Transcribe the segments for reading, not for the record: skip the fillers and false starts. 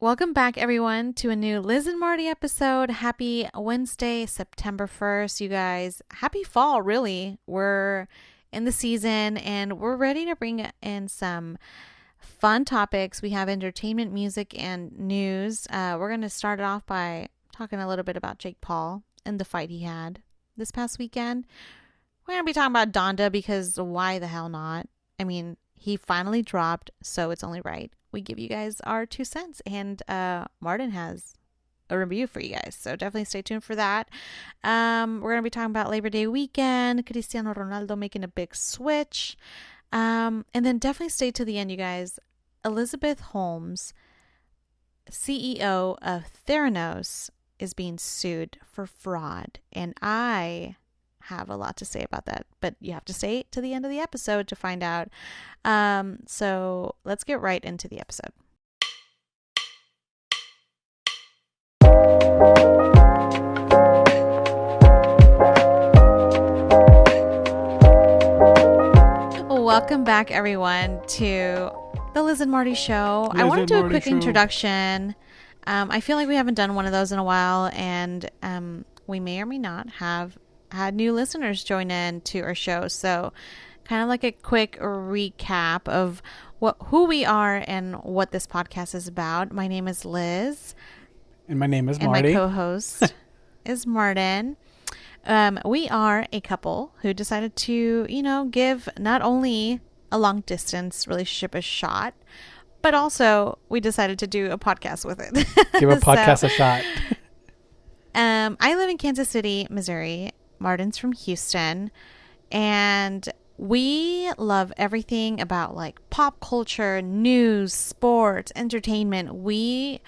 Welcome back, everyone, to a new Liz and Marty episode. Happy Wednesday, September 1st, you guys. Happy fall, really. We're in the season and we're ready to bring in some fun topics. We have entertainment, music, and news. We're going to start it off by talking a little bit about Jake Paul and the fight he had this past weekend. We're going to be talking about Donda because why the hell not? I mean, he finally dropped, so it's only right we give you guys our 2 cents. And Martin has a review for you guys, so definitely stay tuned for that. We're going to be talking about Labor Day weekend, Cristiano Ronaldo making a big switch. And then definitely stay to the end, you guys. Elizabeth Holmes, CEO of Theranos, is being sued for fraud. And I have a lot to say about that, but you have to stay to the end of the episode to find out. So let's get right into the episode. Welcome back, everyone, to the Liz and Marty Show. I want to do a quick introduction. I feel like we haven't done one of those in a while, and we may or may not have had new listeners join in to our show. So kind of like a quick recap of who we are and what this podcast is about. My name is Liz. And my name is Marty. And my co-host is Martin. We are a couple who decided to, give not only a long distance relationship a shot, but also we decided to do a podcast with it. Give a podcast a shot. I live in Kansas City, Missouri. Martin's from Houston, and we love everything about like pop culture, news, sports, entertainment. When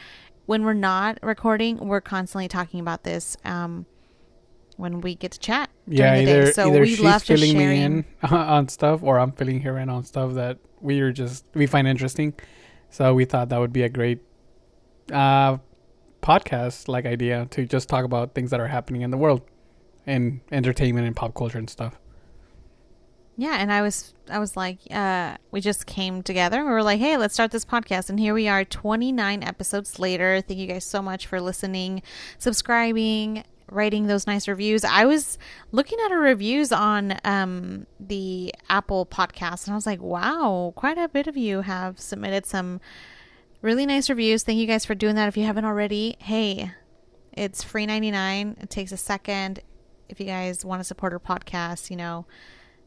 we're not recording, we're constantly talking about this when we get to chat during the day. So either we love she's filling sharing me in on stuff, or I'm filling her in on stuff that we find interesting. So we thought that would be a great podcast like idea to just talk about things that are happening in the world and entertainment and pop culture and stuff. Yeah, and I was like, we just came together and we were like, hey, let's start this podcast. And here we are 29 episodes later. Thank you guys so much for listening, subscribing, writing those nice reviews. I was looking at our reviews on the Apple podcast, and I was like, wow, quite a bit of you have submitted some really nice reviews. Thank you guys for doing that. If you haven't already, hey, it's free 99. It takes a second. If you guys want to support our podcast,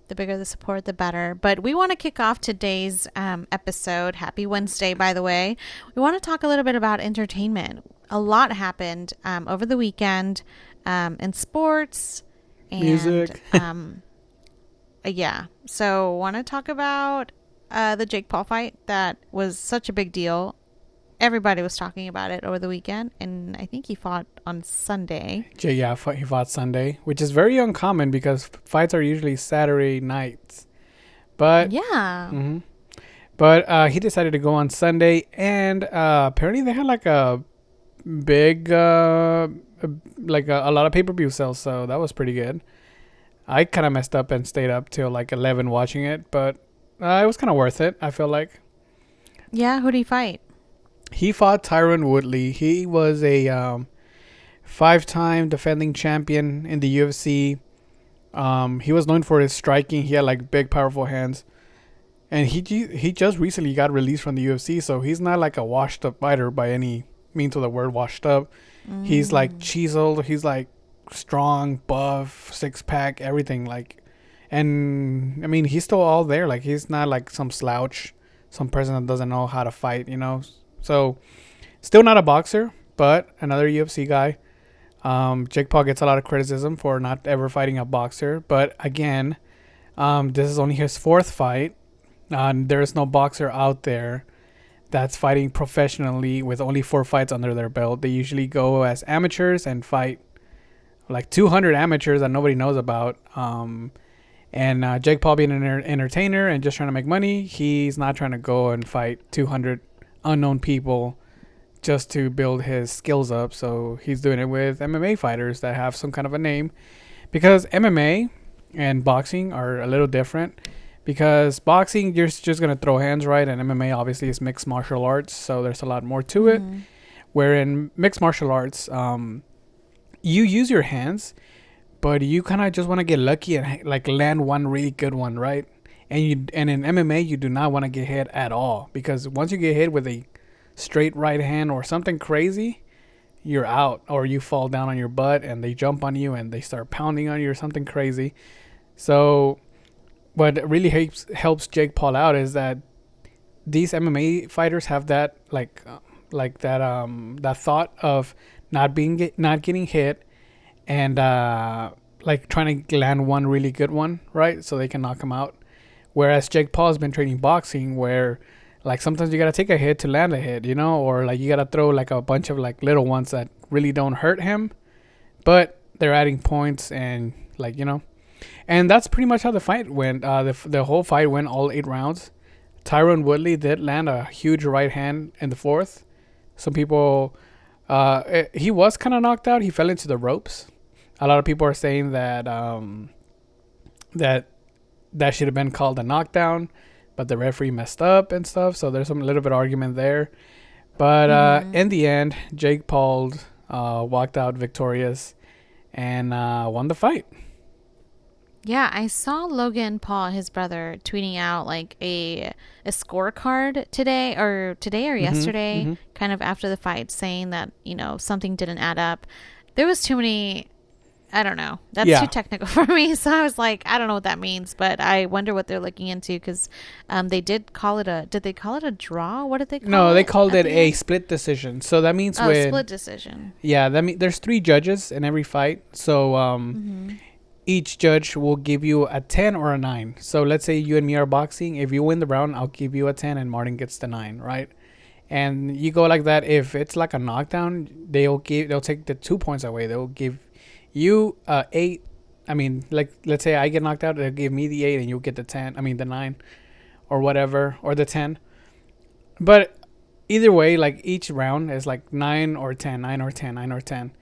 the bigger the support, the better. But we want to kick off today's episode. Happy Wednesday, by the way. We want to talk a little bit about entertainment. A lot happened over the weekend in sports and music. Yeah. So want to talk about the Jake Paul fight. That was such a big deal. Everybody was talking about it over the weekend, and I think he fought on Sunday. Yeah, he fought Sunday, which is very uncommon because fights are usually Saturday nights. But yeah. Mm-hmm. But he decided to go on Sunday, and apparently they had like a big, a lot of pay-per-view sales, so that was pretty good. I kind of messed up and stayed up till like 11 watching it, but it was kind of worth it, I feel like. Yeah, who did he fight? He fought Tyron Woodley. He was a 5-time defending champion in the UFC. He was known for his striking. He had like big, powerful hands. And he just recently got released from the UFC, so he's not like a washed up fighter by any means of the word washed up. He's like chiseled. He's like strong, buff, 6-pack, everything. And I mean, he's still all there. Like, he's not like some slouch, some person that doesn't know how to fight, So, still not a boxer, but another UFC guy. Jake Paul gets a lot of criticism for not ever fighting a boxer. But again, this is only his 4th fight. There is no boxer out there that's fighting professionally with only 4 fights under their belt. They usually go as amateurs and fight like 200 amateurs that nobody knows about. And Jake Paul being an entertainer and just trying to make money, he's not trying to go and fight 200 unknown people just to build his skills up. So he's doing it with MMA fighters that have some kind of a name, because MMA and boxing are a little different. Because boxing, you're just going to throw hands, right? And MMA obviously is mixed martial arts, so there's a lot more to it. where in mixed martial arts, you use your hands, but you kind of just want to get lucky and like land one really good one, right? And in MMA, you do not want to get hit at all, because once you get hit with a straight right hand or something crazy, you're out, or you fall down on your butt and they jump on you and they start pounding on you or something crazy. So what really helps Jake Paul out is that these MMA fighters have that that thought of not getting hit, and like trying to land one really good one, right? So they can knock him out. Whereas Jake Paul has been training boxing, where like sometimes you gotta take a hit to land a hit, or like you gotta throw like a bunch of like little ones that really don't hurt him, but they're adding points, and and that's pretty much how the fight went. The whole fight went all 8 rounds. Tyron Woodley did land a huge right hand in the fourth. Some people, he was kind of knocked out. He fell into the ropes. A lot of people are saying that that should have been called a knockdown, but the referee messed up and stuff. So there's some little bit of argument there. But in the end, Jake Paul walked out victorious and won the fight. Yeah, I saw Logan Paul, his brother, tweeting out like a scorecard today or yesterday, Mm-hmm. kind of after the fight, saying that something didn't add up. There was too many. I don't know. That's too technical for me. So I was like, I don't know what that means, but I wonder what they're looking into, because they did call it a. Did they call it a draw? What did they call it? No, they called it a split decision. So that means split decision. Yeah, that means there's 3 judges in every fight. So each judge will give you a 10 or a 9. So let's say you and me are boxing. If you win the round, I'll give you a 10 and Martin gets the 9, right? And you go like that. If it's like a knockdown, they'll take the 2 points away. They'll give you 8. I mean, like let's say I get knocked out, they'll give me the 8 and you'll get the 10. I mean the 9 or whatever, or the 10. But either way, like each round is like 9 or 10, 9 or 10, 9 or 10.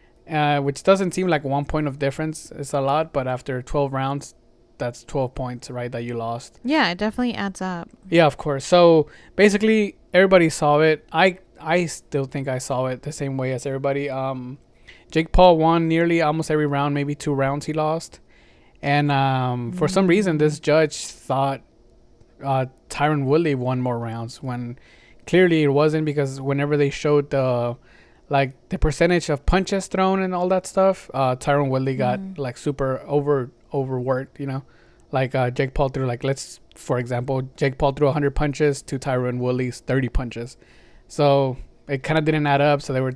Which doesn't seem like 1 point of difference. It's a lot, but after 12 rounds, that's 12 points, right, that you lost. Yeah, it definitely adds up. Yeah, of course. So basically, everybody saw it. I still think I saw it the same way as everybody. Jake Paul won nearly almost every round. Maybe 2 rounds he lost. And for some reason, this judge thought Tyron Woodley won more rounds, when clearly it wasn't, because whenever they showed the percentage of punches thrown and all that stuff, Tyron Woodley got like super overworked, like Jake Paul threw for example, Jake Paul threw 100 punches to Tyron Woodley's 30 punches. So it kind of didn't add up. So they were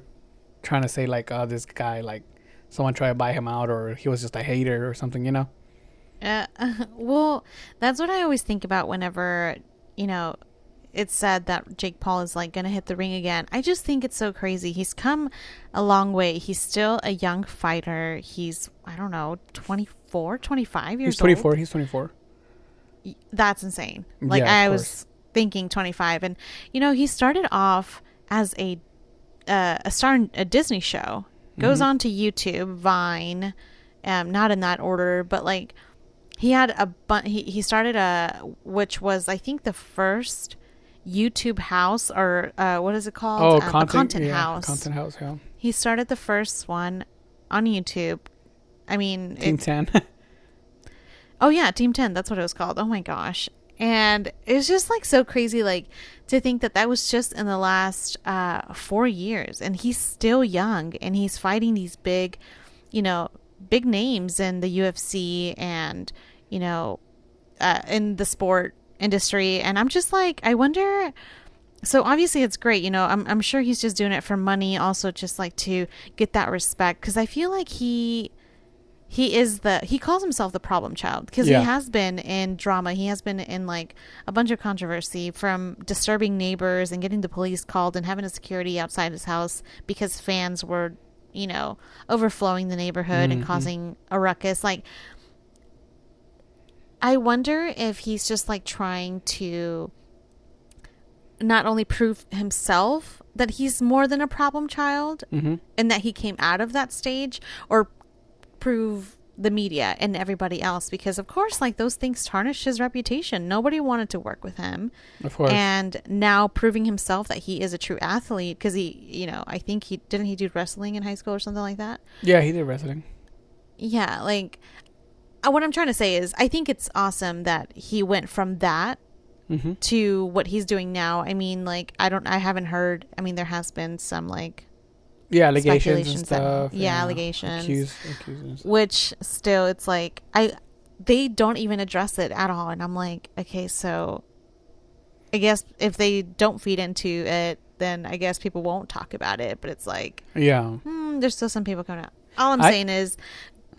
trying to say like, this guy, like someone tried to buy him out, or he was just a hater or something, Well, that's what I always think about whenever, it's said that Jake Paul is like going to hit the ring again. I just think it's so crazy. He's come a long way. He's still a young fighter. He's, I don't know, 24, 25 years old. He's 24. That's insane. Like, I was thinking 25. And, he started off as a star in a Disney show. Goes on to YouTube, Vine, not in that order, but like he had he started which was, I think, the first YouTube house, or what is it called? Content, content house. Content house, yeah. He started the first one on YouTube. I mean, Team 10. Oh yeah, Team 10. That's what it was called. Oh my gosh. And it's just like so crazy, like to think that was just in the last 4 years, and he's still young, and he's fighting these big names in the UFC and in the sport industry. And I'm just like, I wonder, so obviously it's great, I'm sure he's just doing it for money, also just like to get that respect, because I feel like he calls himself the problem child, because he has been in drama. He has been in like a bunch of controversy, from disturbing neighbors and getting the police called and having a security outside his house because fans were overflowing the neighborhood and causing a ruckus. Like, I wonder if he's just like trying to not only prove himself that he's more than a problem child and that he came out of that stage, or prove the media and everybody else, because of course, like, those things tarnish his reputation. Nobody wanted to work with him. Of course. And now proving himself that he is a true athlete, because he, I think he do wrestling in high school or something like that. Yeah, he did wrestling. Yeah, like, what I'm trying to say is I think it's awesome that he went from that to what he's doing now. I mean, like, I haven't heard, I mean, there has been some, like, yeah, allegations and stuff. Allegations. Accusations. Which still, it's like, they don't even address it at all. And I'm like, okay, so I guess if they don't feed into it, then I guess people won't talk about it. But it's like, yeah, there's still some people coming out. All I'm saying is,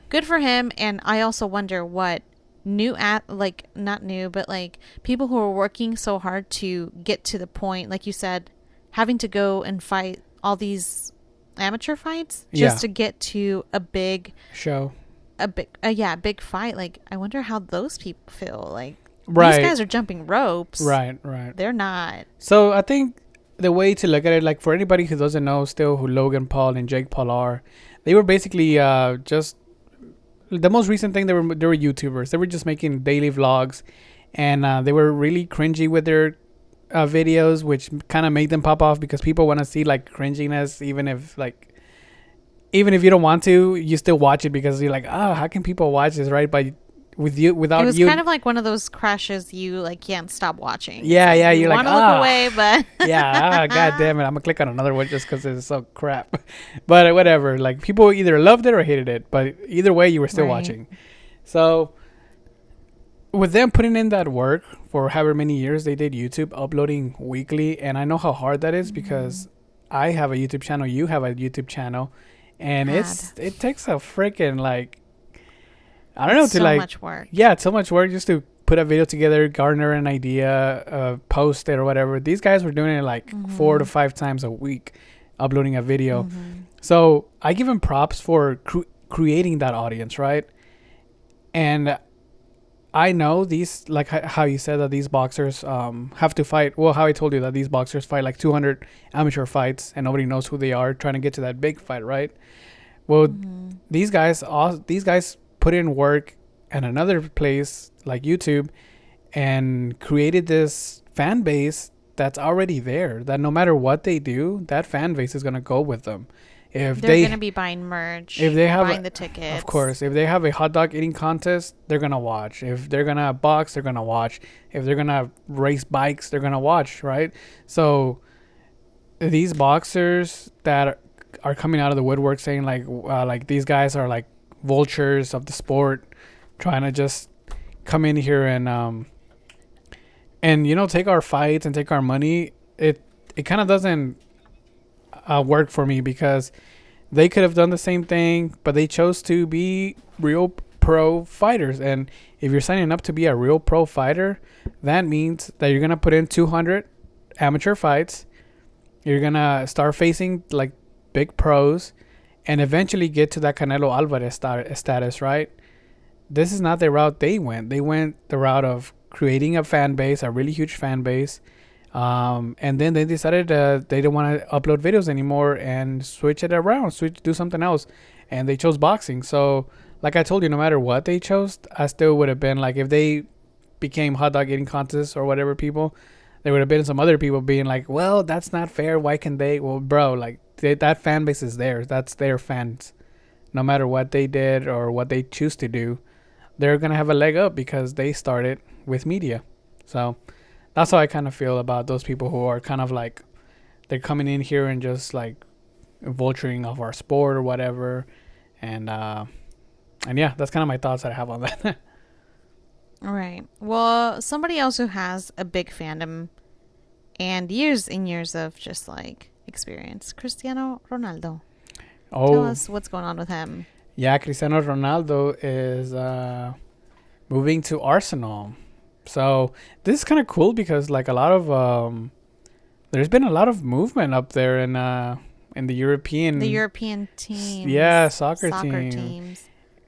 good for him. And I also wonder what not new, but like people who are working so hard to get to the point, like you said, having to go and fight all these amateur fights just to get to a big show, a big fight. Like, I wonder how those people feel. Like, right, these guys are jumping ropes. Right. They're not. So I think the way to look at it, like, for anybody who doesn't know still who Logan Paul and Jake Paul are, they were basically just the most recent thing. They were YouTubers. They were just making daily vlogs, and they were really cringy with their videos, which kind of made them pop off because people want to see like cringiness, even if you don't want to, you still watch it because you're like, oh, how can people watch this, right? But without it was you, kind of like one of those crashes you like can't stop watching. Yeah, like, yeah, you like, want to look away, but yeah, god damn it, I'm gonna click on another one just because it's so crap. But whatever, like, people either loved it or hated it, but either way, you were still watching. So with them putting in that work for however many years they did YouTube, uploading weekly, and I know how hard that is because I have a YouTube channel, you have a YouTube channel, and it takes a freaking, like, I don't know, to like, much work. Yeah, it's so much work just to put a video together, garner an idea, post it or whatever. These guys were doing it like 4 to 5 times a week, uploading a video. So I give them props for creating that audience, right? And I know these, like how you said that these boxers have to fight. Well, how I told you that these boxers fight like 200 amateur fights and nobody knows who they are, trying to get to that big fight, right? Well, these guys put in work at another place like YouTube and created this fan base that's already there, that no matter what they do, that fan base is going to go with them. If they're going to be buying merch, if they have buying the tickets. Of course, if they have a hot dog eating contest, they're going to watch. If they're going to box, they're going to watch. If they're going to race bikes, they're going to watch, right? So these boxers that are coming out of the woodwork saying like these guys are like vultures of the sport, trying to just come in here and take our fights and take our money. It kind of doesn't work for me because they could have done the same thing, but they chose to be real pro fighters. And if you're signing up to be a real pro fighter, that means that you're gonna put in 200 amateur fights. You're gonna start facing like big pros and eventually get to that Canelo Alvarez status, right? This is not the route they went. They went the route of creating a fan base, a really huge fan base. And then they decided they didn't want to upload videos anymore and switch it around, do something else. And they chose boxing. So like I told you, no matter what they chose, I still would have been like, if they became hot dog eating contests or whatever people, there would have been some other people being like, well, that's not fair. Why can they? Well, bro, like that fan base is theirs. That's their fans. No matter what they did or what they choose to do, they're going to have a leg up because they started with media. So that's how I kind of feel about those people who are kind of like, they're coming in here and just like vulturing of our sport or whatever. And yeah, that's kind of my thoughts that I have on that. All right. Well, somebody else who has a big fandom and years and years of just like experience, Cristiano Ronaldo. Tell us what's going on with him. Yeah, Cristiano Ronaldo is moving to Arsenal. So this is kind of cool because like a lot of there's been a lot of movement up there in the European teams. Yeah, soccer teams.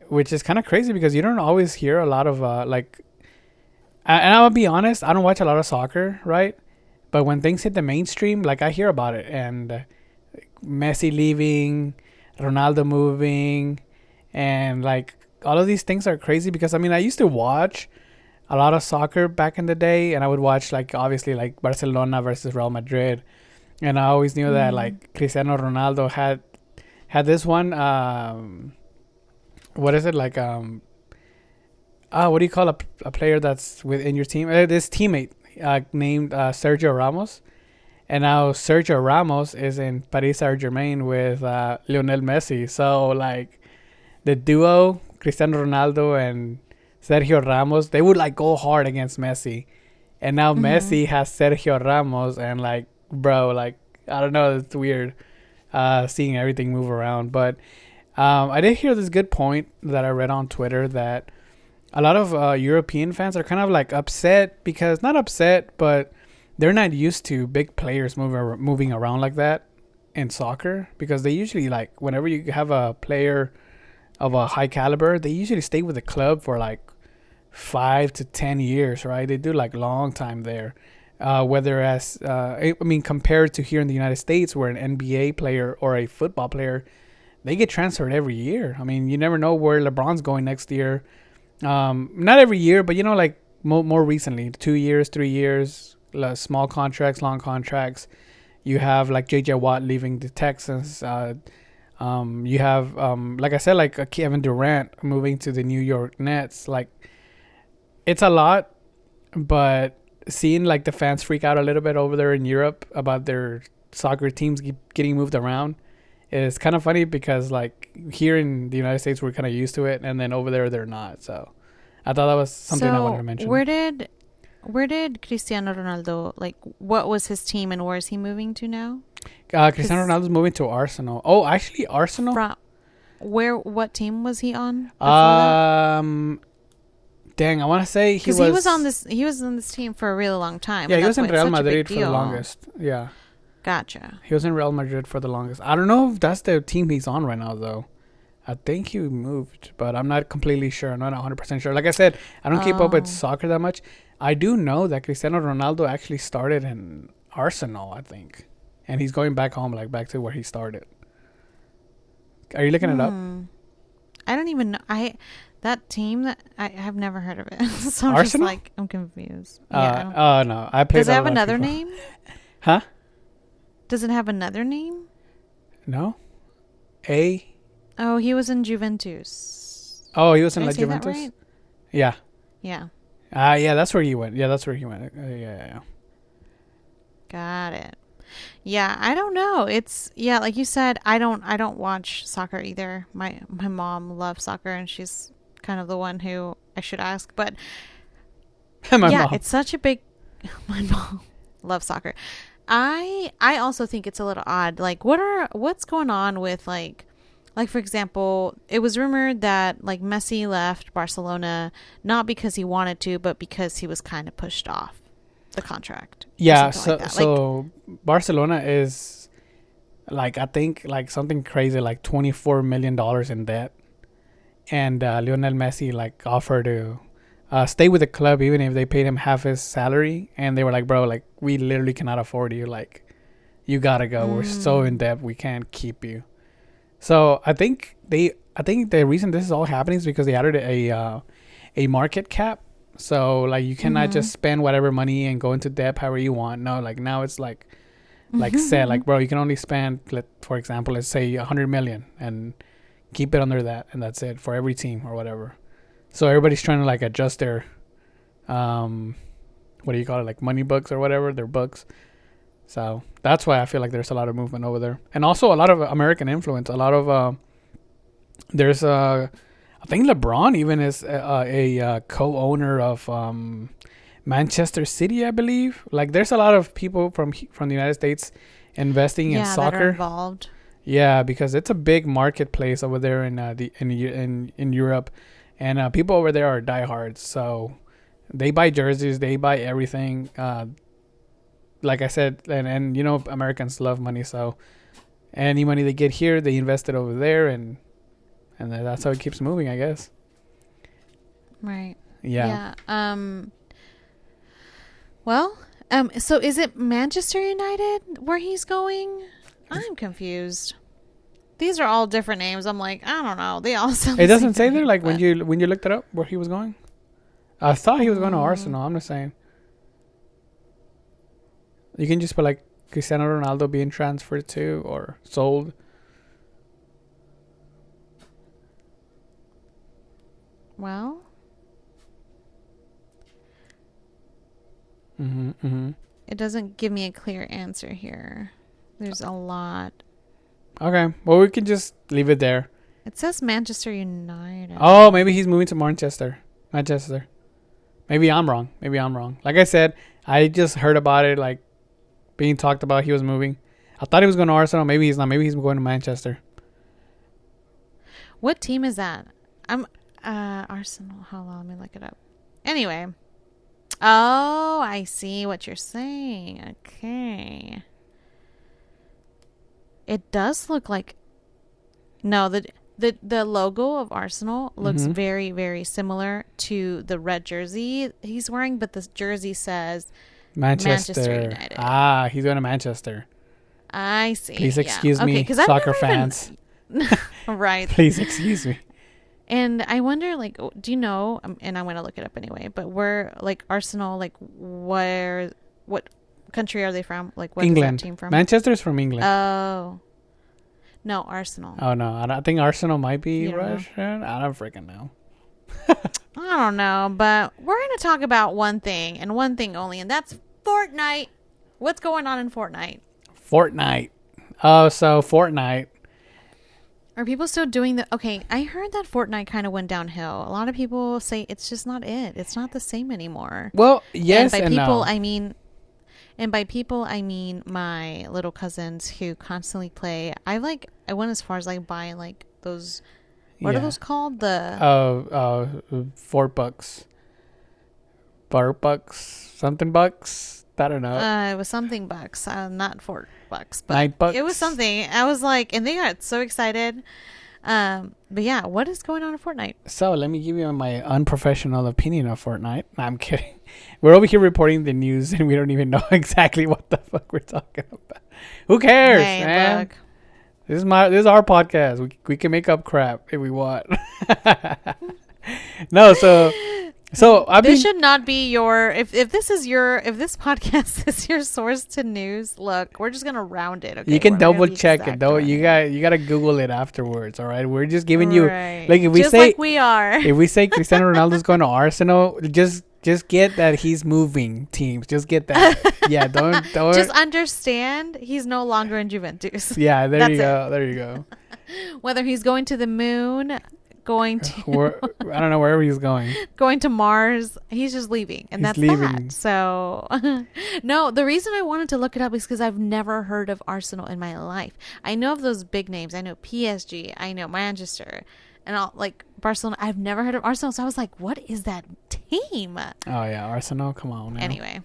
Which is kind of crazy because you don't always hear a lot of like, and I'll be honest, I don't watch a lot of soccer, right? But when things hit the mainstream, like I hear about it, and Messi leaving, Ronaldo moving, and like all of these things are crazy because I mean I used to watch a lot of soccer back in the day, and I would watch like obviously like Barcelona versus Real Madrid, and I always knew that Mm. like Cristiano Ronaldo had this one what is it like what do you call a player that's within your team? This teammate named Sergio Ramos, and now Sergio Ramos is in Paris Saint Germain with Lionel Messi. So like the duo Cristiano Ronaldo and Sergio Ramos, they would like go hard against Messi, and now Mm-hmm. Messi has Sergio Ramos, and like bro, like I don't know, it's weird seeing everything move around. But I did hear this good point that I read on Twitter that a lot of European fans are kind of like upset because not upset, but they're not used to big players moving around like that in soccer because they usually like whenever you have a player of a high caliber, they usually stay with the club for like 5 to 10 years, right? They do like long time there. Whether as I mean, compared to here in the United States, where an NBA player or a football player they get transferred every year. I mean, you never know where LeBron's going next year. Not every year, but you know, like more recently, 2 years, 3 years, small contracts, long contracts. You have like J.J. Watt leaving the Texans. You have, like I said, like Kevin Durant moving to the New York Nets. Like it's a lot, but seeing like the fans freak out a little bit over there in Europe about their soccer teams getting moved around is kind of funny because like here in the United States we're kind of used to it, and then over there they're not. So I thought that was something I wanted to So mention. where did Cristiano Ronaldo, like, what was his team and where is he moving to now? Cristiano Because Ronaldo's moving to Arsenal. Oh, actually, Arsenal. from what team was he on before that? Um, Dang, I want to say he Because he was on was. this team for a really long time, Yeah, and he was that's in why it's Real such a big Madrid for the deal. longest. Yeah, Gotcha. he was in Real Madrid for the longest. I don't know if that's the team he's on right now though. I think he moved, but I'm not completely sure. I'm not 100% sure. Like I said, I don't keep up with Oh, soccer that much. I do know that Cristiano Ronaldo actually started in Arsenal, I think. And he's going back home, like back to where he started. Are you looking it up? hmm. I don't even know. That team that I have never heard of it, so I'm just Arsenal? like I'm confused. Yeah, I don't. Oh no. I played Does it a have lot of another FIFA. name? Huh? Does it have another name? No? A? Oh, he was in Juventus. Oh, he was in Did I La say that Juventus? right? Yeah. Yeah, Yeah, that's where he went. Yeah, that's where he went. Yeah. got it. Yeah, I don't know. It's yeah, like you said, I don't watch soccer either. My mom loves soccer and she's kind of the one who I should ask. But My yeah, mom. it's such a big my mom loves soccer. I also think it's a little odd. Like what's going on with like for example, it was rumored that like Messi left Barcelona not because he wanted to, but because he was kind of pushed off the contract or Yeah, something like so that. Like so Barcelona is like I think like something crazy like $24 million in debt, and Lionel Messi like offered to stay with the club even if they paid him half his salary, and they were like, bro, like we literally cannot afford you, like you gotta go. We're so in mm, debt, we can't keep you. So I think the reason this is all happening is because they added a market cap. So like you cannot just mhm. spend whatever money and go into debt however you want. No, like now it's like set like bro, you can only spend for example, let's say 100 million and keep it under that, and that's it for every team or whatever. So everybody's trying to like adjust their um what do you call it, like money books or whatever, their books. So that's why I feel like there's a lot of movement over there, and also a lot of American influence. A lot of there's I think LeBron even is a co-owner of Manchester City, I believe. Like there's a lot of people from the United States investing in Yeah, that are soccer. involved. Yeah, because it's a big marketplace over there in in Europe, and people over there are diehards. So they buy jerseys, they buy everything. Like I said, and you know Americans love money, so any money they get here, they invest it over there, and that's how it keeps moving, I guess. Right. Yeah. Yeah. Well, so is it Manchester United where he's going? I'm confused. These are all different names. I'm like, I don't know. They all sound It the same doesn't to say there me. like But when you looked it up where he was going. I thought he was going to mm, Arsenal. I'm just saying. You can just put like Cristiano Ronaldo being transferred to or sold. well, Mm-hmm. it doesn't give me a clear answer here. There's a lot. Okay. Well, we can just leave it there. It says Manchester United. Oh, maybe he's moving to Manchester. Manchester. Maybe I'm wrong. Maybe I'm wrong. Like I said, I just heard about it like being talked about. He was moving. I thought he was going to Arsenal. Maybe he's not. Maybe he's going to Manchester. What team is that? I'm Arsenal. Hold on, let me look it up. Anyway. Oh, I see what you're saying. Okay. It does look like no, the logo of Arsenal looks Mm-hmm. very, very similar to the red jersey he's wearing, but the jersey says Manchester Manchester. United. Ah, he's going to Manchester. I see. Please Yeah. excuse Okay, me, because I've soccer never fans. even right. Please excuse me. And I wonder, like, do you know? And I'm gonna look it up anyway. But where, like, Arsenal, like, what country are they from? Like, what is that England. team from? Manchester's from England. Oh, no, Arsenal. Oh no, I think Arsenal might be You don't know? Russian. I don't freaking know. I don't know, but we're gonna talk about one thing and one thing only, and that's Fortnite. What's going on in Fortnite? Fortnite. Oh, so Fortnite. Are people still doing the? Okay, I heard that Fortnite kind of went downhill. A lot of people say it's just not it. It's not the same anymore. Well, yes And by and people, no. I mean And by people, I mean my little cousins who constantly play. I went as far as like buying like those. What are Yeah. those called? The $4. $4, something bucks. I don't know. it was something bucks, not $4, but $9. it was something. I was like, and they got so excited. But yeah, what is going on in Fortnite? So let me give you my unprofessional opinion of Fortnite. No, I'm kidding. We're over here reporting the news and we don't even know exactly what the fuck we're talking about. Who cares, Hey, man? look. This is our podcast. We can make up crap if we want. No, so I've This been should not be your if this is your if this podcast is your source to news. Look, we're just gonna round it. Okay, you can we're not gonna double be check it exact though. around it. You gotta Google it afterwards. All right, we're just giving you Right. like if we just say like we are. if we say Cristiano Ronaldo's going to Arsenal, just get that he's moving teams. Just get that. Yeah, don't Just understand he's no longer in Juventus. Yeah, there That's you it. go. There you go. Whether he's going to the moon, going to I don't know wherever he's going. going to Mars, he's just leaving, and He's that's leaving. that. So, no, the reason I wanted to look it up is because I've never heard of Arsenal in my life. I know of those big names. I know PSG. I know Manchester, and all like Barcelona. I've never heard of Arsenal, so I was like, "What is that team?" Oh yeah, Arsenal. Come on. Now. Anyway,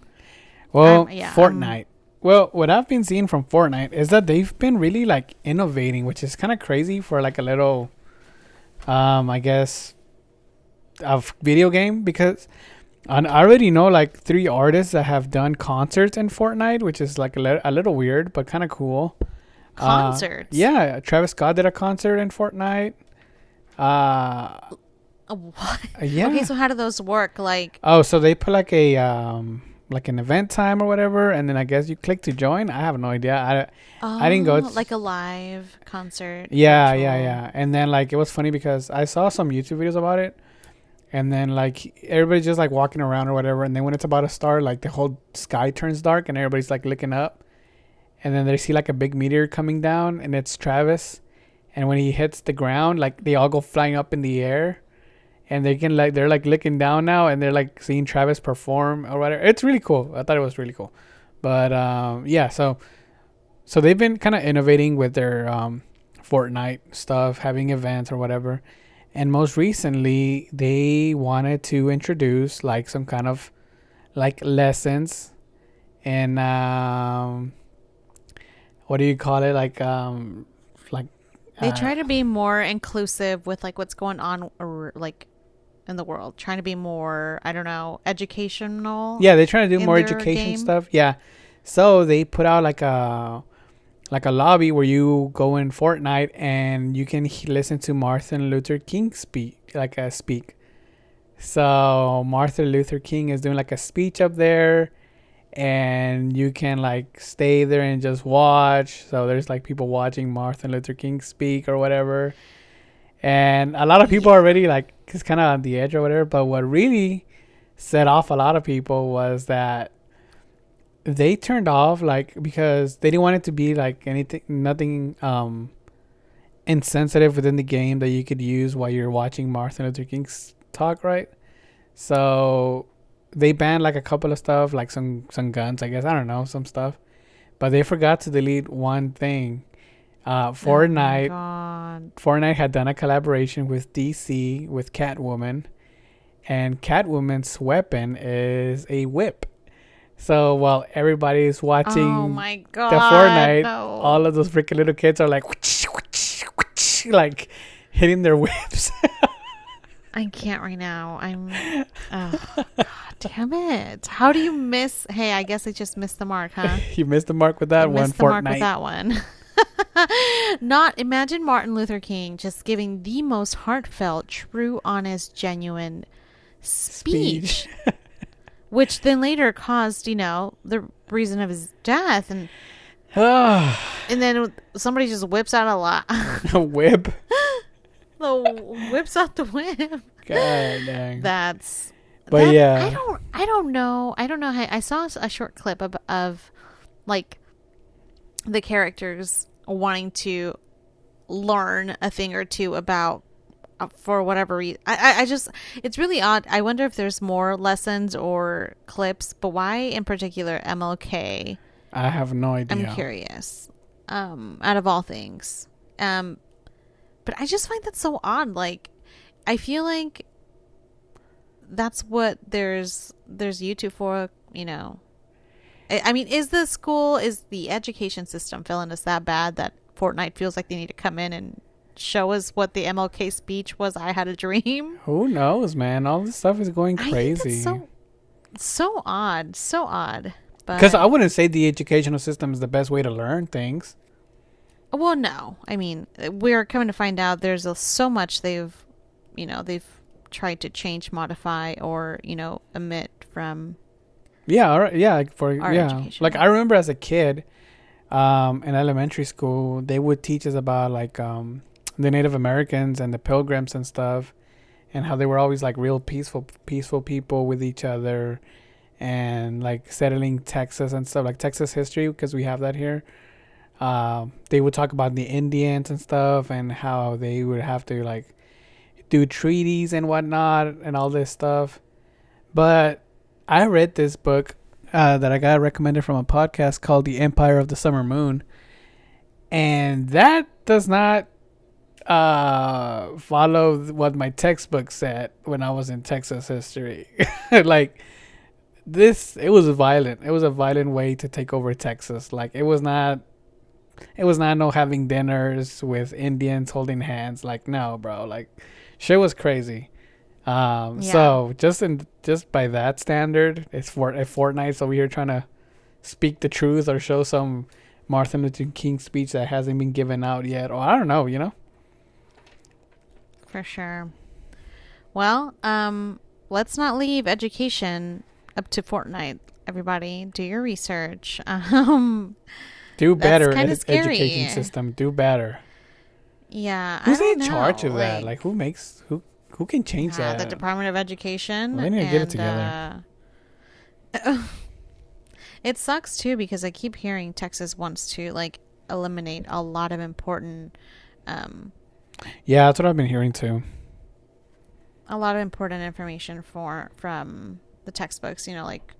Well, yeah, Fortnite. Well, what I've been seeing from Fortnite is that they've been really like innovating, which is kind of crazy for like a little, I guess, of video game because I already know like 3 artists that have done concerts in Fortnite, which is like a little weird but kind of cool. concerts. Yeah, Travis Scott did a concert in Fortnite. Uh, What? yeah. Okay, so how do those work? Like, Oh, so they put like a like an event time or whatever, and then I guess you click to join. I have no idea. I didn't go. like a live concert. Yeah, virtual. yeah, yeah. And then like it was funny because I saw some YouTube videos about it, and then like everybody's just like walking around or whatever, and then when it's about to start, like the whole sky turns dark and everybody's like looking up, and then they see like a big meteor coming down, and it's Travis, and when he hits the ground, like they all go flying up in the air. And they're like looking down now, and they're like seeing Travis perform or whatever. It's really cool. I thought it was really cool, but yeah. So they've been kind of innovating with their Fortnite stuff, having events or whatever. And most recently, they wanted to introduce like some kind of like lessons, and what do you call it? Like They try to be more inclusive with like what's going on, or like in the world, trying to be more, I don't know, educational. yeah, they're trying to do in more their education game. stuff. Yeah, so they put out like a lobby where you go in Fortnite and you can listen to Martin Luther King speak. So Martin Luther King is doing like a speech up there, and you can like stay there and just watch. So there's like people watching Martin Luther King speak or whatever, and a lot of people are Yeah. already like it's kind of on the edge or whatever. But what really set off a lot of people was that they turned off like because they didn't want it to be like anything, nothing insensitive within the game that you could use while you're watching Martin Luther King's talk, right? So they banned like a couple of stuff, like some guns, I guess. I don't know, some stuff. But they forgot to delete one thing. Oh my Fortnite God. Fortnite had done a collaboration with DC with Catwoman, and Catwoman's weapon is a whip. So while everybody's Oh watching my the God. Fortnite, all No. of those freaking little kids are like, like hitting their whips. I can't right now. Oh, God damn it. How do you miss? Hey, I guess I just missed the mark, huh? You missed the mark with I that one, missed the mark with Fortnite. that one. Not imagine Martin Luther King just giving the most heartfelt, true, honest, genuine Speech. speech, which then later caused, the reason of his death, Ah, and then somebody just whips out a lot. a whip. Whips out the whip. God dang. That's But that. yeah, I don't know. I don't know how. I saw a short clip of like the characters wanting to learn a thing or two about for whatever reason. I just it's really odd. I wonder if there's more lessons or clips, but why in particular MLK? I have no I'm idea. curious. Out of all things. But I just find that so odd. Like I feel like that's what there's YouTube for, I mean, is the education system failing us that bad that Fortnite feels like they need to come in and show us what the MLK speech was? I had a dream. Who knows, man? All this stuff is going I think that's crazy. so odd, so odd. Because I But wouldn't say the educational system is the best way to learn things. well, no, I mean, we're coming to find out there's so much they've tried to change, modify, or omit from Yeah, all right. Yeah, like our like education. I remember as a kid, in elementary school, they would teach us about like the Native Americans and the Pilgrims and stuff, and how they were always like real peaceful people with each other, and like settling Texas and stuff like Texas history because we have that here. They would talk about the Indians and stuff and how they would have to like do treaties and whatnot and all this stuff. But I read this book that I got recommended from a podcast called The Empire of the Summer Moon, and that does not follow what my textbook said when I was in Texas history. Like this, it was violent. It was a violent way to take over Texas. Like it was not. It was not no having dinners with Indians holding hands. Like no, bro. Like shit was crazy. Yeah. So just by that standard, it's Fortnite's over here trying to speak the truth or show some Martin Luther King speech that hasn't been given out yet, or I don't know, you know. For sure. Well, let's not leave education up to Fortnite. Everybody, do your research. Do That's better, kind of education scary. system. Do better. Yeah, I Who's don't in charge know. of that? Like who can change The that? Department of Education, Well, they need to get it and together. it sucks too because I keep hearing Texas wants to like eliminate a lot of um, Yeah, that's what I've been hearing too. information from the textbooks. Like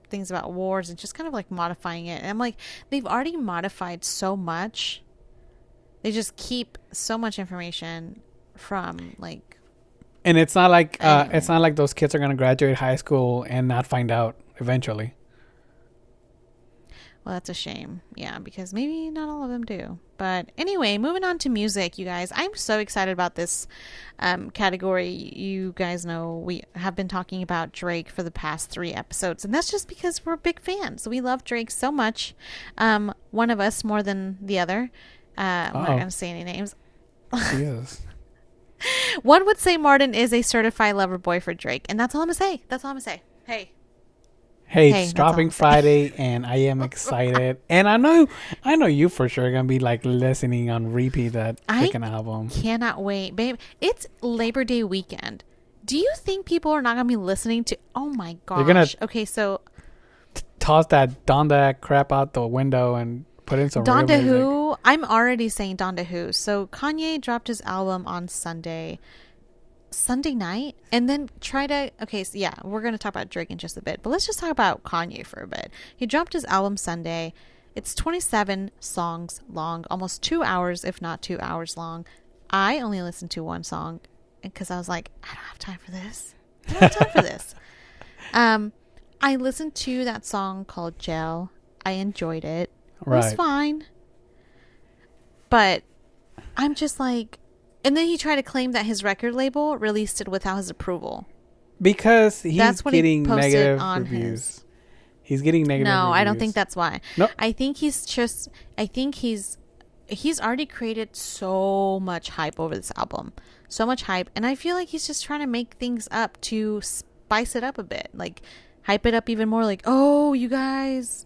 things about wars and just kind of like modifying it. And I'm like, they've already modified so much. They just keep so much information from like And it's anyway. not like those kids are gonna graduate high school and not find out eventually. Well, that's a shame. Yeah, because maybe not all of them do. But anyway, moving on to music, you guys. I'm so excited about this category. You guys know we have been talking about Drake for the past 3 episodes, and that's just because we're big fans. We love Drake so much. One of us more than the other. I'm not going to say any names. Jesus. One would say Martin is a certified lover boy for Drake, and that's all I'm going to say. That's all I'm going to say. Hey. Hey, it's dropping Friday, and I am excited. And I know you for sure are gonna be like listening on repeat that freaking album. Cannot wait, babe. It's Labor Day weekend. Do you think people are not gonna be listening to? Oh my gosh. You're gonna okay, so toss that Donda crap out the window and put in some Donda Who. I'm already saying Donda Who. So Kanye dropped his album on Sunday night, and then okay, so yeah, we're going to talk about Drake in just a bit, but let's just talk about Kanye for a bit. He dropped his album Sunday. It's 27 songs long, almost 2 hours, if not 2 hours long. I only listened to one song because I was like, I don't have time for this. I listened to that song called Gel. I enjoyed it. It was fine, but I'm just like, and then he tried to claim that his record label released it without his approval. Because he's getting negative reviews. He's getting negative reviews. No, I don't think that's why. Nope. I think he's already created so much hype over this album. So much hype. And I feel like he's just trying to make things up to spice it up a bit. Like, hype it up even more. Like, oh, you guys,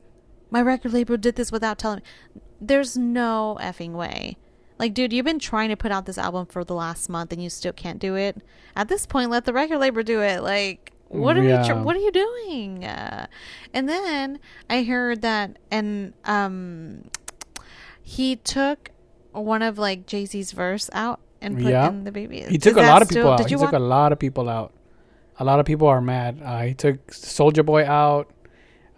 my record label did this without telling me. There's no effing way. Like, dude, you've been trying to put out this album for the last month and you still can't do it. At this point, let the record label do it. Like, what are you doing? And then I heard that, and he took one of like Jay-Z's verse out and put in the baby. He took a lot of people out. He took a lot of people out. A lot of people are mad. He took Soulja Boy out.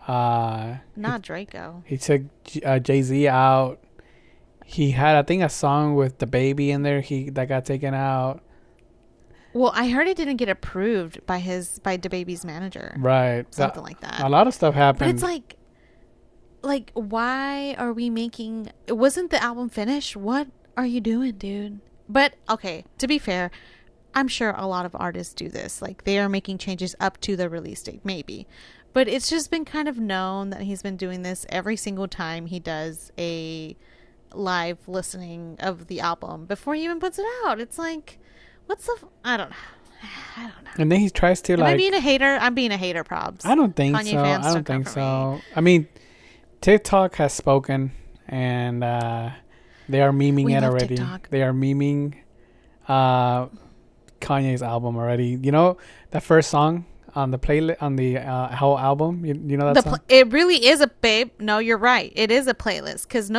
Not Draco. He took Jay-Z out. He had, I think, a song with the baby in there. That got taken out. Well, I heard it didn't get approved by the baby's manager. Right. Something like that. A lot of stuff happened. But it's like, why are we making? Wasn't the album finished? What are you doing, dude? But okay, to be fair, I'm sure a lot of artists do this. Like, they are making changes up to the release date, maybe. But it's just been kind of known that he's been doing this every single time he does a live listening of the album before he even puts it out. It's like, I don't know. And then he tries to Am I being a hater? I'm being a hater, probs. I don't think Kanye so. Fans I don't think so. I mean, TikTok has spoken, and they are memeing it already. TikTok. They are memeing Kanye's album already. You know that first song on the playlist on the whole album. You know that song? It really is babe. No, you're right. It is a playlist, because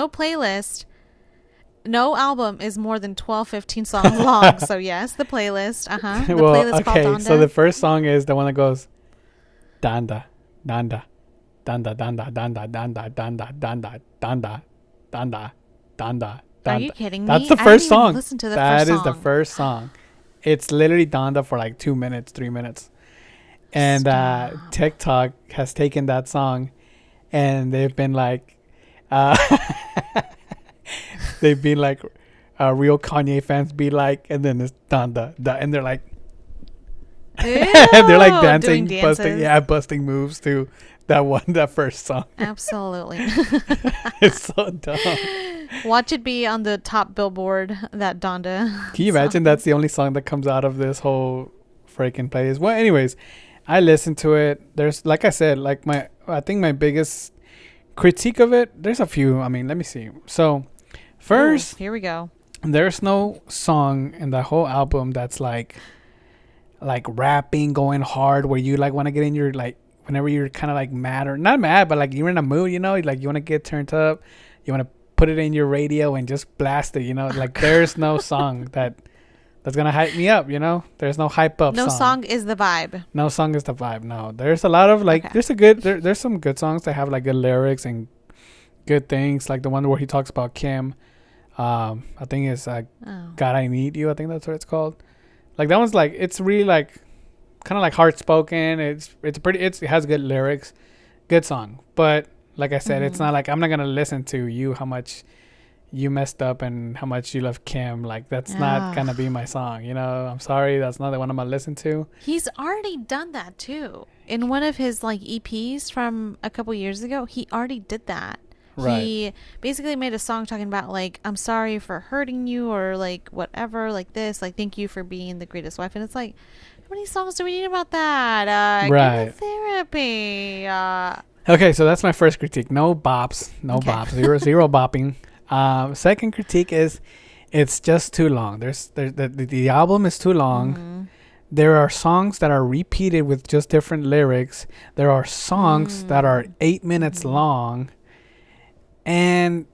no album is more than 12, 15 songs long. So yes, the playlist. The playlist called Donda. So the first song is the one that goes Donda, Donda, Donda, Donda, Donda, Donda, Donda, Donda, Donda, Donda, Donda. Are you kidding me? That's the first song. Listen to That is the first song. It's literally Donda for like 2 minutes, 3 minutes. And TikTok has taken that song, and they've been like, real Kanye fans be like, and then it's Donda, and they're like, they're like dancing, busting moves to that first song. Absolutely. It's so dumb. Watch it be on the top billboard, that Donda. Can you imagine that's the only song that comes out of this whole freaking playlist? Well, anyways, I listened to it. There's, like I said, I think my biggest critique of it, there's a few. I mean, let me see. So first, here we go. There's no song in the whole album that's like rapping, going hard, where you like want to get in your, like, whenever you're kind of like mad, or not mad, but like you're in a mood, you know, like you want to get turned up, you want to put it in your radio and just blast it, you know. Like, there's no song that's gonna hype me up, you know. There's no hype up no song is the vibe. No song is the vibe. No, there's a lot of like, okay. There's some good songs that have like good lyrics and good things, like the one where he talks about Kim. I think it's God I Need You, I think that's what it's called. Like, that one's like, it's really like kind of like heart spoken. It has good lyrics, good song. But Like I said, it's Mm-hmm. not like I'm not gonna listen to you how much you messed up and how much you love Kim. Like that's not gonna Ah, be my song. I'm sorry, that's not the one I'm gonna listen to. he's already done that too. In one of his like EPs from a couple years ago, he already did that. Right. He basically made a song talking about like I'm sorry for hurting you or like whatever like this like thank you for being the greatest wife and it's like how many songs do we need about that? Get a Right. therapy. Okay, so that's my first critique. No bops. No Okay. bops. Zero bopping. Second critique is it's just too long. The album is too long. Mm-hmm. There are songs that are repeated with just different lyrics. There are songs that are 8 minutes Mm-hmm. long. And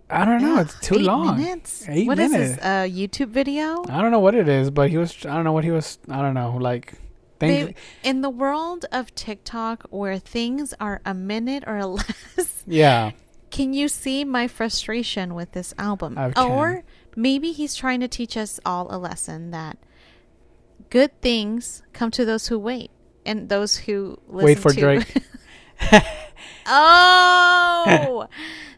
I don't know, Ugh, it's too 8 minutes. long. Eight What is this? minutes. A YouTube video? I don't know what it is, but I don't know what he was, I don't know, like, Babe, things. in the world of TikTok where things are a minute or less, Yeah, can you see my frustration with this album? I can. Or maybe he's trying to teach us all a lesson that good things come to those who wait and those who listen Wait for to. Drake. Oh!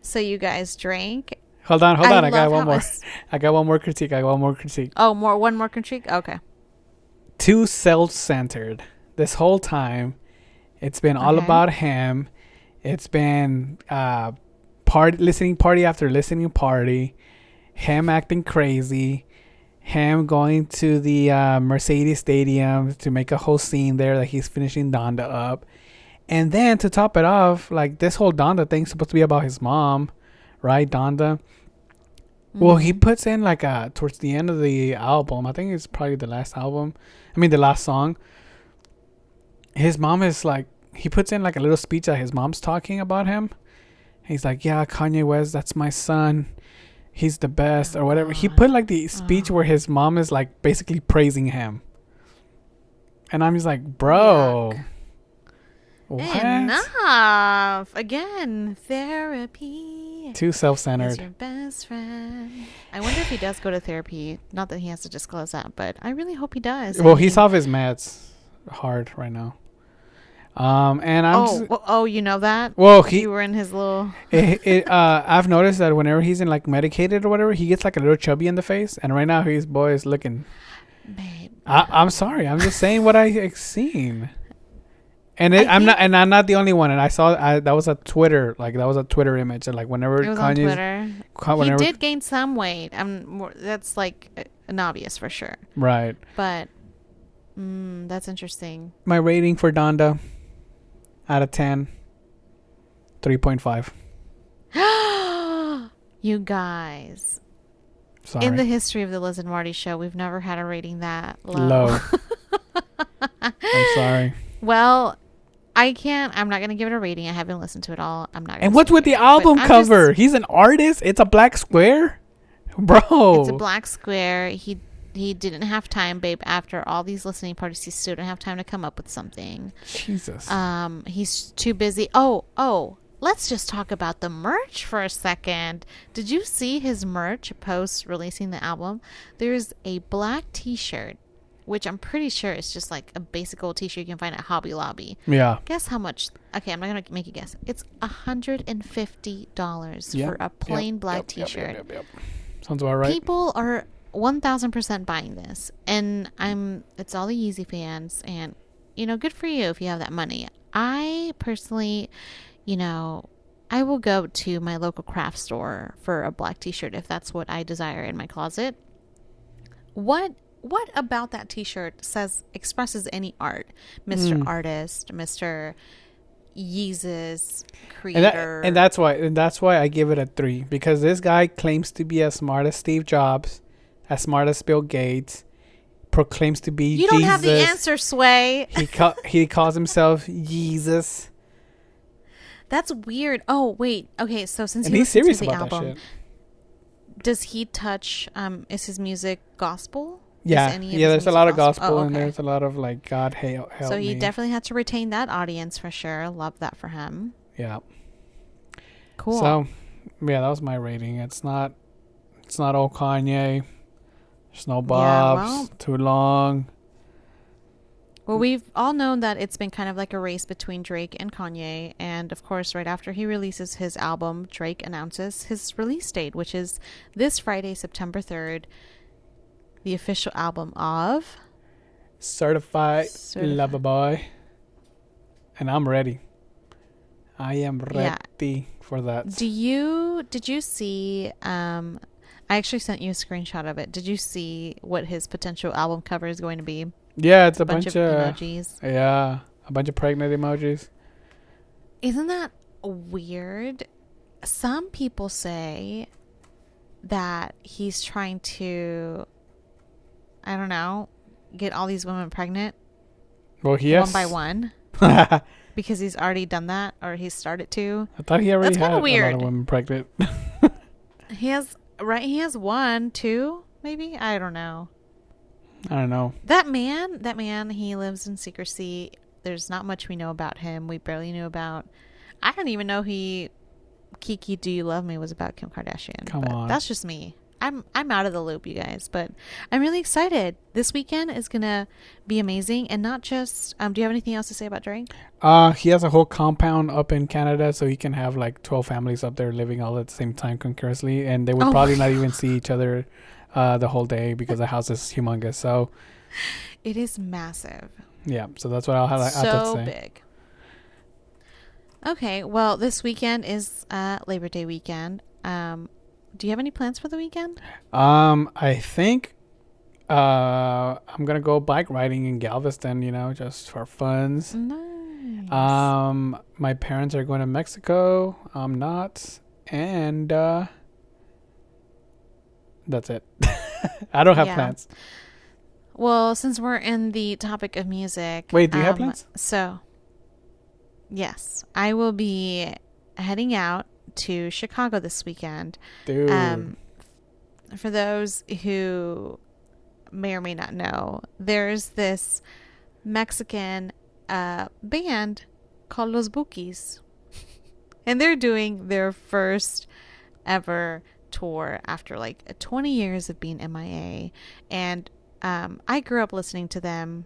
So you guys drank. Hold on. I got love one how more. us- I got one more critique. Oh, one more critique? Okay. Too self-centered. This whole time, it's been all Okay. about him. It's been party after listening party. Him acting crazy. Him going to the Mercedes Stadium to make a whole scene there that he's finishing Donda up. And then to top it off, like this whole Donda thing's supposed to be about his mom, right? Donda. Well, he Mhm. puts in like towards the end of the album. I think it's probably the last album. I mean, the last song. His mom is like he puts in like a little speech that his mom's talking about him. He's like, "Yeah, Kanye West, that's my son. He's the best," Oh, or whatever. He God. put like the speech where his mom is like basically praising him, and I'm just like, "Bro, Yuck. what? Enough. Again, therapy Too is self-centered." your best friend. I wonder if he does go to therapy. Not that he has to disclose that, but I really hope he does. Well, he's off his meds hard right now. And I'm just, You know that? well, You were in his little. I've noticed that whenever he's in like medicated or whatever, he gets like a little chubby in the face, and right now his boy is looking. Babe. I'm sorry, I'm just saying what I seen, and I'm not the only one. And I saw that was a Twitter image, and like whenever It was on Kanye's, Twitter. whenever He did gain some weight. That's like an obvious for sure. right, But that's interesting. my rating for Donda out of 10, 3.5. You guys. Sorry, In the history of the Liz and Marty show, we've never had a rating that low. I'm sorry. Well, I'm not going to give it a rating. I haven't listened to it all. I'm not. And what's with the album cover? He's an artist. It's a black square, bro. It's a black square. He didn't have time, babe. After all these listening parties, he still didn't have time to come up with something. Jesus. He's too busy. Oh. Let's just talk about the merch for a second. Did you see his merch post releasing the album? There's a black t-shirt, which I'm pretty sure is just like a basic old t-shirt you can find at Hobby Lobby. Yeah. Guess how much? Okay, I'm not going to make you guess. It's $150 Yep, for a plain black yep, t-shirt. Yep. Sounds about right. People are 1000% buying this, and it's all the Yeezy fans, and good for you if you have that money. I personally, I will go to my local craft store for a black t-shirt if that's what I desire in my closet. What about that t-shirt expresses any art, Mr. Artist, Mr. Yeezus creator? And that's why I give it a 3, because this guy claims to be as smart as Steve Jobs, as smart as Bill Gates, proclaims to be You Jesus. don't have the answer, Sway. He calls himself Jesus. That's weird. Oh, wait. Okay, so since And he he's listens serious to the about that album, shit. does he touch is his music gospel? Yeah. Is any of his There's a music lot of gospel Oh, and okay. there's a lot of like God help So he me. definitely had to retain that audience for sure. Love that for him. Yeah. Cool. So, yeah, that was my rating. It's not all Kanye. There's no bobs. well- Too long. Well, we've all known that it's been kind of like a race between Drake and Kanye. And of course, right after he releases his album, Drake announces his release date, which is this Friday, September 3rd, the official album of Certified Lover Certified. Boy. And I'm ready. I am Yeah. ready for that. Did you see, I actually sent you a screenshot of it. Did you see what his potential album cover is going to be? Yeah, it's It's a a bunch bunch of of, emojis. yeah, a bunch of pregnant emojis. Isn't that weird? Some people say that he's trying to, I don't know, get all these women pregnant Well, one by yes. one I because he's already done that or he's started to. thought he already That's kind of had a lot of weird. women pregnant. He has, right? He has one, two, maybe? I don't know. I don't know. That man, he lives in secrecy. There's not much we know about him. We barely knew about. I don't even know he Kiki Do You Love Me was about Kim Kardashian, Come but on. that's just me. I'm out of the loop, you guys, but I'm really excited. This weekend is gonna be amazing, and not just. Do you have anything else to say about Drake? He has a whole compound up in Canada, so he can have like 12 families up there living all at the same time concurrently, and they would Oh probably my not god, even see each other the whole day because the house is humongous. So it is massive, yeah, so that's what I'll have to so say. big. Okay, well, this weekend is Labor Day weekend. Do you have any plans for the weekend? I think I'm gonna go bike riding in Galveston. Just for funs. Nice. My parents are going to Mexico. I'm not, and that's it. I don't have Yeah. plans. Well, since we're in the topic of music, Wait, do you have plans? so yes, I will be heading out to Chicago this weekend. Dude. Um, for those who may or may not know, there's this Mexican band called Los Bukis, and they're doing their first ever tour after like 20 years of being MIA. And I grew up listening to them,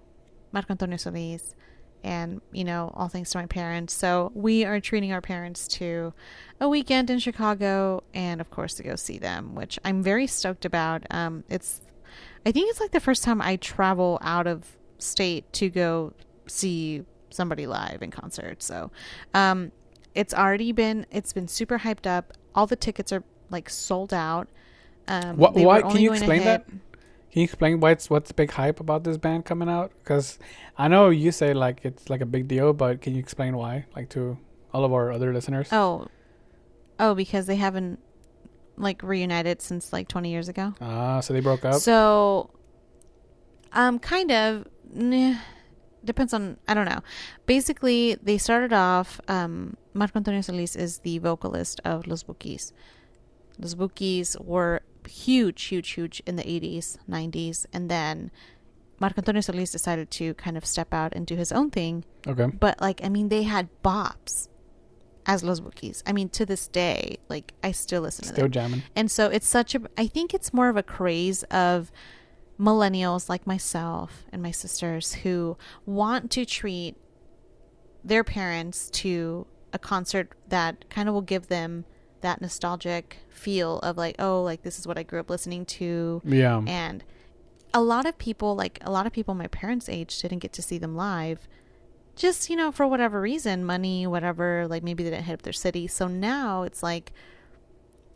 Marco Antonio Solis, and all thanks to my parents. So we are treating our parents to a weekend in Chicago, and of course to go see them, which I'm very stoked about. I think it's like the first time I travel out of state to go see somebody live in concert. So it's been super hyped up. All the tickets are like sold out. What? They Why? were Can only you going to explain hit. that? Can you explain what's the big hype about this band coming out? Because I know you say like it's like a big deal, but can you explain why, like to all of our other listeners? Oh, because they haven't like reunited since like 20 years ago. So they broke up. So, kind of depends on, I don't know. Basically, they started off. Marco Antonio Solis is the vocalist of Los Bukis. Los Bukis were huge, huge, huge in the 80s, 90s, and then Marco Antonio Solis decided to kind of step out and do his own thing. Okay. But like, I mean, they had bops as Los Bukis. I mean, to this day, like I still listen to Still them. jamming. And so it's I think it's more of a craze of millennials like myself and my sisters who want to treat their parents to a concert that kind of will give them that nostalgic feel of like, oh, like this is what I grew up listening to. Yeah. And a lot of people my parents' age didn't get to see them live, just for whatever reason, money, whatever, like maybe they didn't hit up their city. So now it's like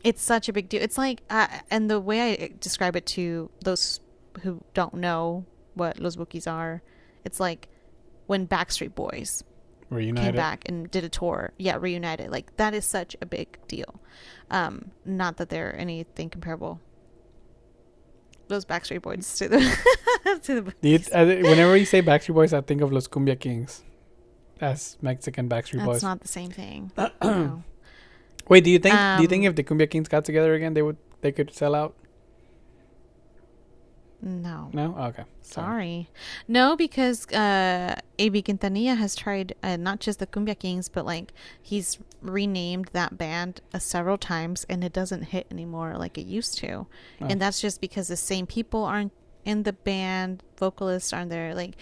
it's such a big deal. It's like and the way I describe it to those who don't know what Los Bukis are, it's like when Backstreet Boys came Reunited. back and did a tour, yeah, reunited. Like that is such a big deal. Not that they're anything comparable, those Backstreet Boys, to the to the Bukis. Whenever you say Backstreet Boys, I think of Los Cumbia Kings. That's Mexican Backstreet That's Boys. not the same thing. No. Wait, do you think Um, if the Cumbia Kings got together again, they could sell out? no. No. Oh, okay. Sorry. No, because A.B. Quintanilla has tried not just the Cumbia Kings, but like he's renamed that band several times and it doesn't hit anymore like it used to. Oh. And that's just because the same people aren't in the band, vocalists aren't there. Like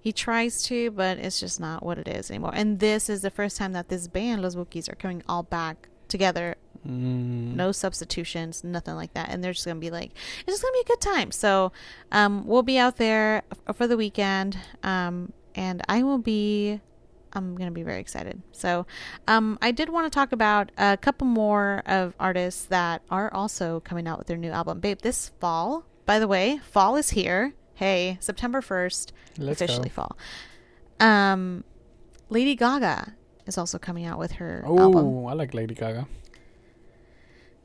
He tries to, but it's just not what it is anymore. And this is the first time that this band, Los Bukis, are coming all back together. No substitutions, nothing like that. And they're just going to be like, it's just going to be a good time. So we'll be out there for the weekend. And I'm going to be very excited. So I did want to talk about a couple more of artists that are also coming out with their new album. Babe, this fall, by the way, fall is here. Hey, September 1st, Let's officially go. fall. Lady Gaga is also coming out with her album. Oh, I like Lady Gaga.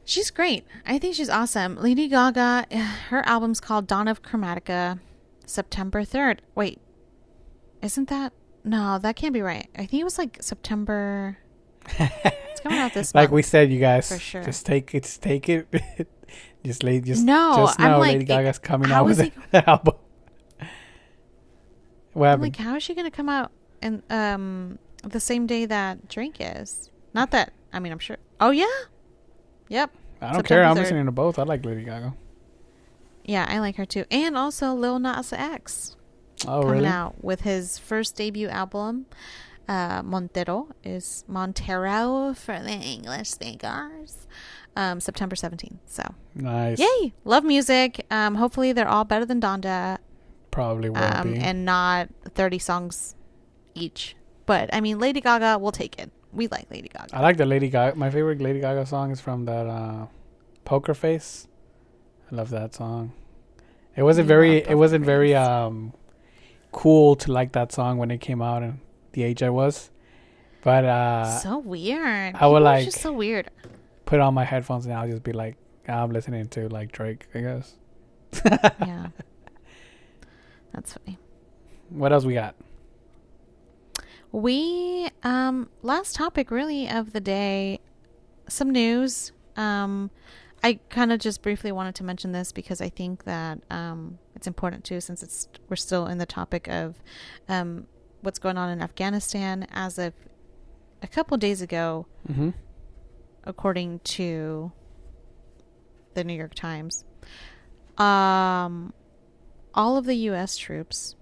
She's great. I think she's awesome. Lady Gaga, her album's called Dawn of Chromatica, September 3rd. Wait, isn't that? No, that can't be right. I think it was like September. It's coming out this Like month. we said, you guys, For sure. just take it. Just No, just I'm know like, Lady Gaga's coming how out is with he? an album. What I'm happened? like, how is she gonna come out and the same day that Drake is? Not that. I mean, I'm sure. Oh yeah. Yep. I don't care. September I'm 3rd. listening to both. I like Lady Gaga. Yeah, I like her too. And also Lil Nas X Oh, coming really? out with his first debut album. Montero for the English speakers. September 17th. So Nice. yay! Love music. Hopefully they're all better than Donda. Probably will be. And not 30 songs each. But I mean, Lady Gaga, we'll take it. We like Lady Gaga. I like the Lady Gaga. My favorite Lady Gaga song is from that Poker Face. I love that song. It wasn't You love very. It Poker wasn't very Face. cool to like that song when it came out and the age I was. But So weird. I would People are like just so weird. put on my headphones and I'll just be like, I'm listening to like Drake, I guess. Yeah. That's funny. What else we got? We last topic really of the day, some news. I kind of just briefly wanted to mention this because I think that it's important too, since we're still in the topic of what's going on in Afghanistan. As of a couple days ago, Mm-hmm. according to the New York Times, all of the U.S. troops,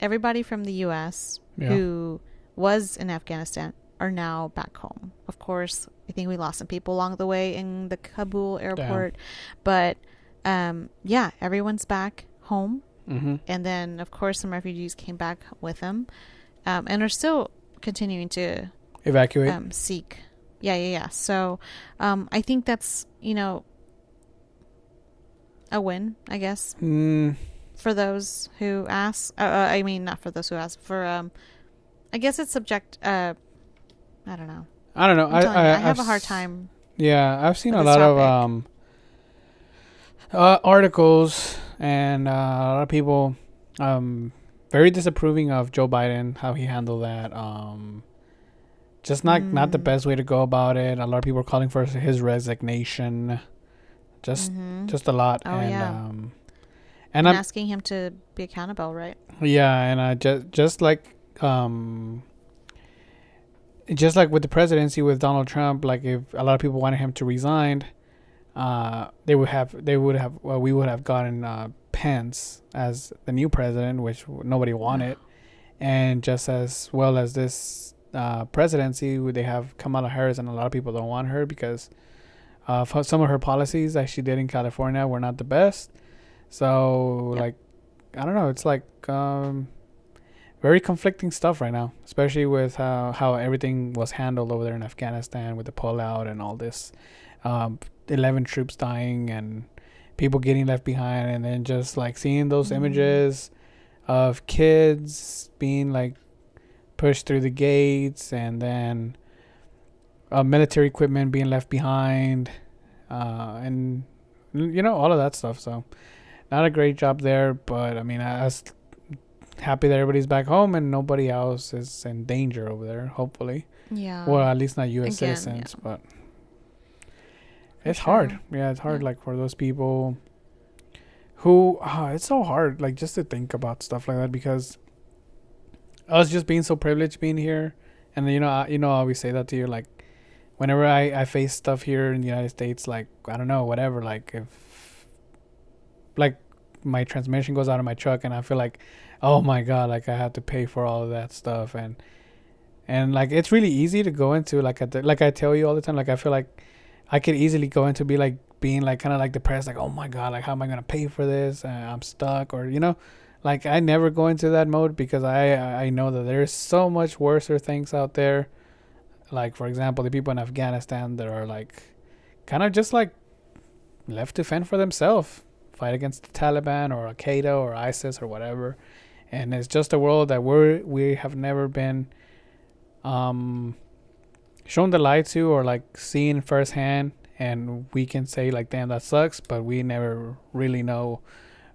everybody from the U.S. Yeah. who was in Afghanistan are now back home. Of course, I think we lost some people along the way in the Kabul airport. But, yeah, everyone's back home. Mm-hmm. And then, of course, some refugees came back with them and are still continuing to Evacuate. seek. Yeah. So I think that's, a win, I guess, for those who ask. I mean, not for those who ask. For, I guess it's subject. I don't know. I don't know. I have a hard time. Yeah, I've seen with a this lot of articles and a lot of people very disapproving of Joe Biden, how he handled that. Just not the best way to go about it. A lot of people are calling for his resignation. Just a lot. Oh, and, yeah. And I'm I'm asking him to be accountable, right? yeah, and I just like with the presidency with Donald Trump, like if a lot of people wanted him to resign, we would have gotten Pence as the new president, which nobody wanted, and just as well as this presidency, they have Kamala Harris, and a lot of people don't want her because some of her policies that she did in California were not the best. So like, I don't know, it's like very conflicting stuff right now, especially with how everything was handled over there in Afghanistan with the pullout and all this, 11 troops dying and people getting left behind, and then just like seeing those images of kids being like pushed through the gates, and then military equipment being left behind, and all of that stuff. So not a great job there, but I mean, I was happy that everybody's back home and nobody else is in danger over there, hopefully. Yeah. Well, at least not U.S. Again, citizens, yeah. but For it's sure. hard. Yeah, it's hard, Yeah. like for those people who, it's so hard, like just to think about stuff like that, because us just being so privileged being here, and I always say that to you, like whenever I face stuff here in the United States, like I don't know, whatever, like if like my transmission goes out of my truck, and I feel like, oh my god, like I have to pay for all of that stuff, and like it's really easy to go into like like I tell you all the time, like I feel like I could easily go into be like being like kind of like depressed, like oh my god, like how am I gonna pay for this? I'm stuck, or like I never go into that mode because I know that there's so much worser things out there. Like for example, the people in Afghanistan that are like kind of just like left to fend for themselves, fight against the Taliban or Al Qaeda or ISIS or whatever, and it's just a world that we have never been shown the light to or like seen firsthand, and we can say like damn that sucks, but we never really know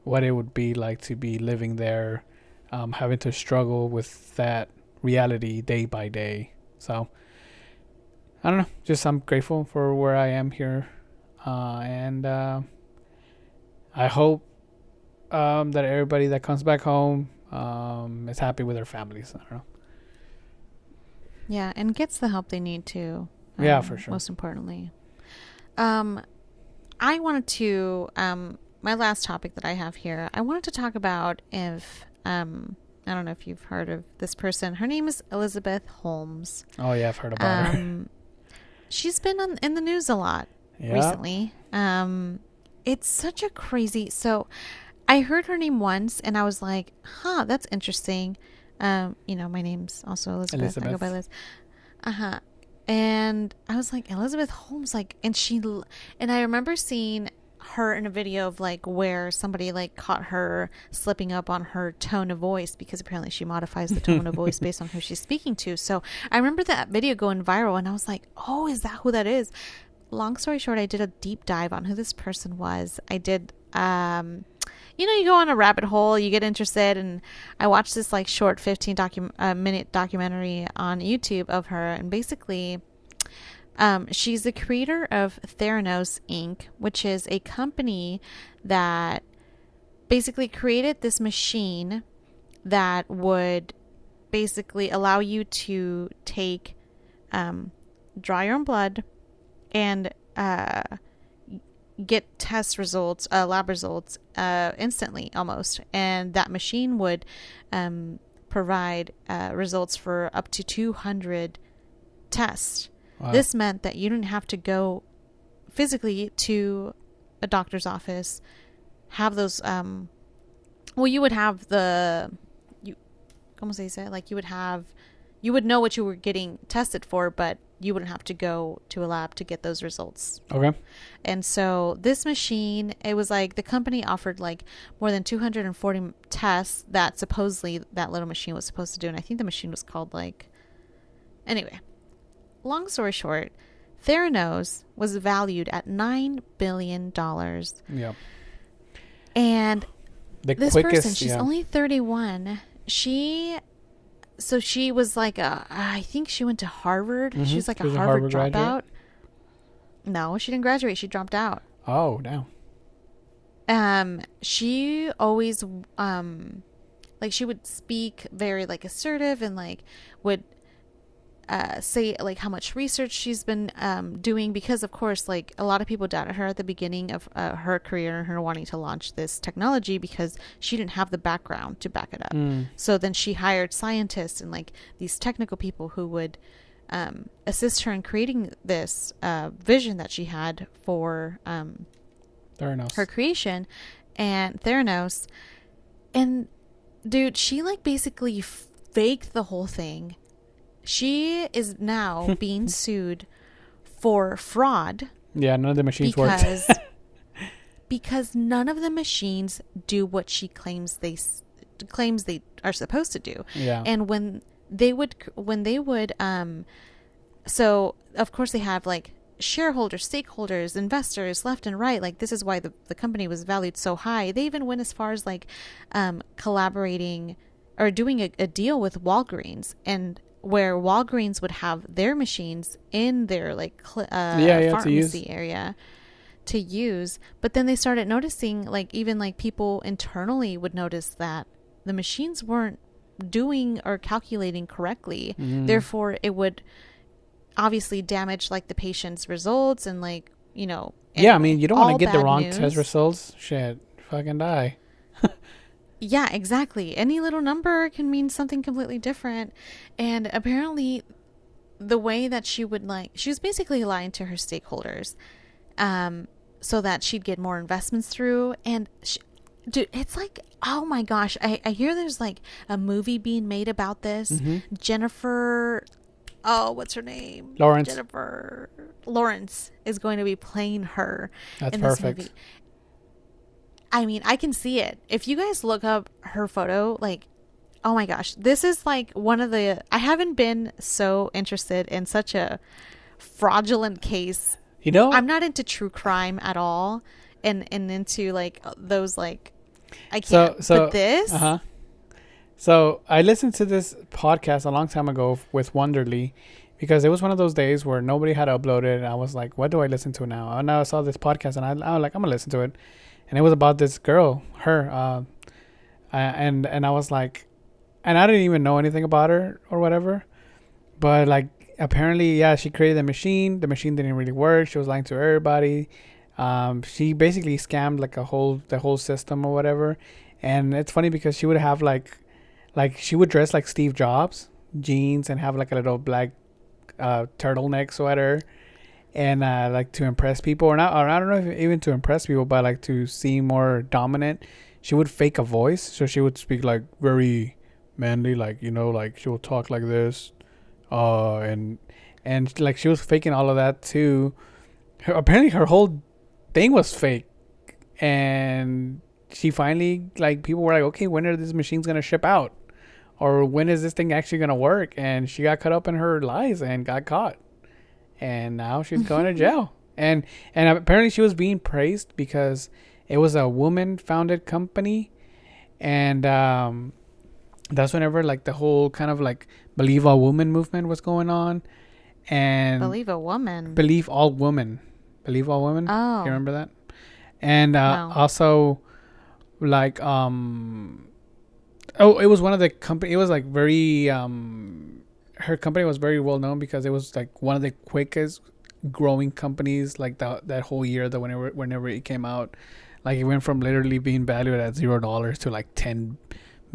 what it would be like to be living there, having to struggle with that reality day by day. So I don't know, just I'm grateful for where I am here, and I hope that everybody that comes back home is happy with their families. I don't know. Yeah, and gets the help they need to. Yeah, for sure. Most importantly. I wanted to, my last topic that I have here, I wanted to talk about if, I don't know if you've heard of this person. Her name is Elizabeth Holmes. Oh, yeah, I've heard about her. She's been in the news a lot recently. It's such a crazy, so I heard her name once and I was like, huh, that's interesting. My name's also Elizabeth. I go by Liz. And I was like, Elizabeth Holmes, like, and I remember seeing her in a video of like where somebody like caught her slipping up on her tone of voice, because apparently she modifies the tone of voice based on who she's speaking to. So I remember that video going viral and I was like, oh, is that who that is? Long story short, I did a deep dive on who this person was. I did, you go on a rabbit hole, you get interested, and I watched this like short 15-minute documentary on YouTube of her, and basically she's the creator of Theranos Inc., which is a company that basically created this machine that would basically allow you to draw your own blood and get test results, lab results, instantly almost. And that machine would provide results for up to 200 tests. Wow. This meant that you didn't have to go physically to a doctor's office, have those, you would have como se dice? Like you would know what you were getting tested for, but you wouldn't have to go to a lab to get those results. Okay. And so this machine, it was like the company offered like more than 240 tests that supposedly that little machine was supposed to do. And I think the machine was called anyway, long story short, Theranos was valued at $9 billion. Yeah. And this person, she's only 31. She was like I think she went to Harvard. Mm-hmm. She was like a Harvard dropout. Graduate? No, she didn't graduate. She dropped out. Oh, damn. She always, she would speak very like assertive and like would say like how much research she's been doing, because of course like a lot of people doubted her at the beginning of her career and her wanting to launch this technology because she didn't have the background to back it up. So then she hired scientists and like these technical people who would assist her in creating this vision that she had for Theranos. Her creation and Theranos. And dude, she like basically faked the whole thing. She is now being sued for fraud. Yeah, none of the machines work. Because none of the machines do what she claims they are supposed to do. Yeah. And when they would so of course they have like shareholders, stakeholders, investors left and right. Like this is why the company was valued so high. They even went as far as like collaborating or doing a deal with Walgreens, and where Walgreens would have their machines in their like pharmacy area to use. But then they started noticing like even like people internally would notice that the machines weren't doing or calculating correctly. Therefore it would obviously damage like the patient's results and like, yeah, I mean, you don't want to get the wrong test results. Shit, fucking die. Yeah, exactly. Any little number can mean something completely different. And apparently, the way that she would like, she was basically lying to her stakeholders, um, so that she'd get more investments through. And dude, it's like, oh my gosh, I hear there's like a movie being made about this. Mm-hmm. Jennifer, oh, what's her name? Lawrence. Jennifer Lawrence is going to be playing her That's in this movie. perfect. I mean, I can see it. If you guys look up her photo, like, oh my gosh, this is like one of the. I haven't been so interested in such a fraudulent case. You know, I'm not into true crime at all, and into like those like I so can't. But so this, uh-huh. So I listened to this podcast a long time ago with Wonderly because it was one of those days where nobody had uploaded and I was like, what do I listen to now? And now I saw this podcast and I was like, I'm gonna listen to it. And it was about this girl, her, and I was like, and I didn't even know anything about her or whatever. But like apparently, yeah, she created the machine. The machine didn't really work. She was lying to everybody. She basically scammed like the whole system or whatever. And it's funny because she would have like she would dress like Steve Jobs, jeans, and have like a little black turtleneck sweater, and like to impress people, or I don't know if even to impress people, but like to seem more dominant. She would fake a voice, so she would speak like very manly, like like she would talk like this, and like she was faking all of that too. Apparently, her whole thing was fake, and she finally like people were like, okay, when are these machines gonna ship out? Or when is this thing actually gonna work? And she got caught up in her lies and got caught, and now she's going to jail. And apparently she was being praised because it was a woman founded company, and that's whenever like the whole kind of like believe all women movement was going on, and believe a woman. believe all women, believe all women. You Oh remember that? And no. also like oh, it was one of the company. It was like very her company was very well known because it was like one of the quickest growing companies like that whole year that whenever it came out, like it went from literally being valued at $0 to like $10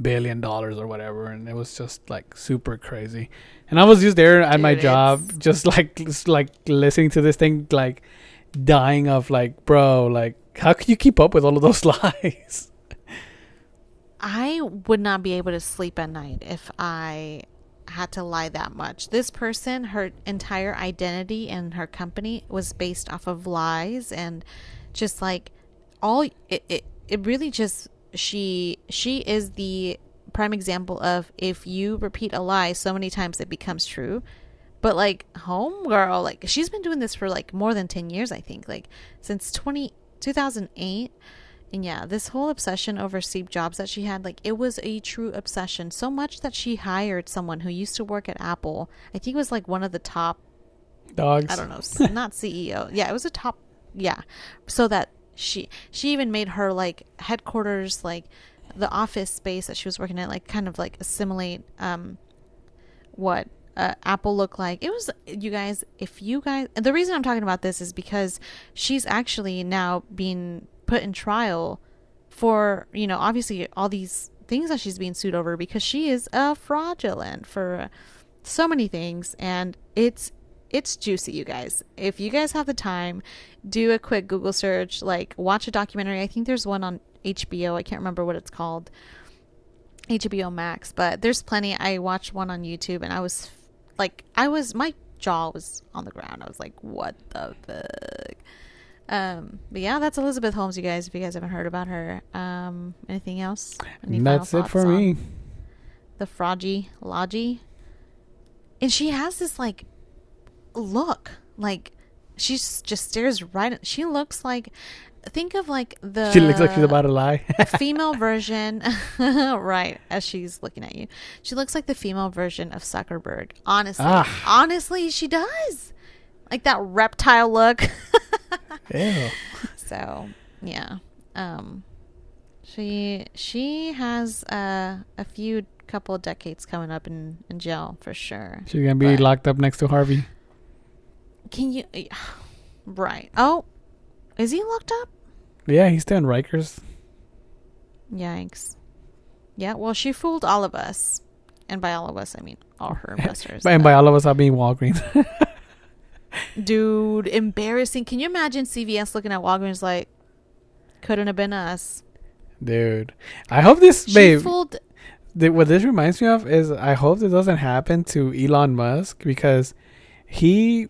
billion or whatever, and it was just like super crazy. And I was just there at my Dude, job, it's just like listening to this thing, like dying of like, bro, like how can you keep up with all of those lies? I would not be able to sleep at night if I had to lie that much. This person, her entire identity and her company was based off of lies and just like all it really just she is the prime example of if you repeat a lie so many times it becomes true. But like homegirl, like she's been doing this for like more than 10 years, I think, like since 2008. And yeah, this whole obsession over Steve Jobs that she had, like, it was a true obsession. So much that she hired someone who used to work at Apple. I think it was like one of the top, I Dogs. don't know, not CEO. Yeah, it was a top, yeah. So that she even made her like headquarters, like the office space that she was working at, like kind of like assimilate what Apple looked like. It was, you guys, if you guys, the reason I'm talking about this is because she's actually now being put in trial for, obviously all these things that she's being sued over because she is fraudulent for so many things. And it's juicy, you guys. If you guys have the time, do a quick Google search, like watch a documentary. I think there's one on HBO. I can't remember what it's called. HBO Max, but there's plenty. I watched one on YouTube and my jaw was on the ground. I was like, what the fuck? But yeah, that's Elizabeth Holmes, you guys, if you guys haven't heard about her. Anything else? Any final That's it thoughts for me. on the Fraudgy Logi? And she has this like look, like she just stares right at, she looks like, think of like She looks like she's the about to lie. female version, right, as she's looking at you. She looks like the female version of Zuckerberg. Honestly. Ah. Honestly, she does. Like that reptile look. Ew. So, yeah. She has a few couple of decades coming up in jail for sure. She's gonna be But locked up next to Harvey. can you right. Oh, is he locked up? Yeah, he's still in Rikers. Yikes. Yeah, well, she fooled all of us. And by all of us, I mean all her investors. And by all of us, I mean Walgreens. Dude, embarrassing. Can you imagine CVS looking at Walgreens like, couldn't have been us? Dude, I hope this, She babe. fooled. What this reminds me of is I hope this doesn't happen to Elon Musk, because he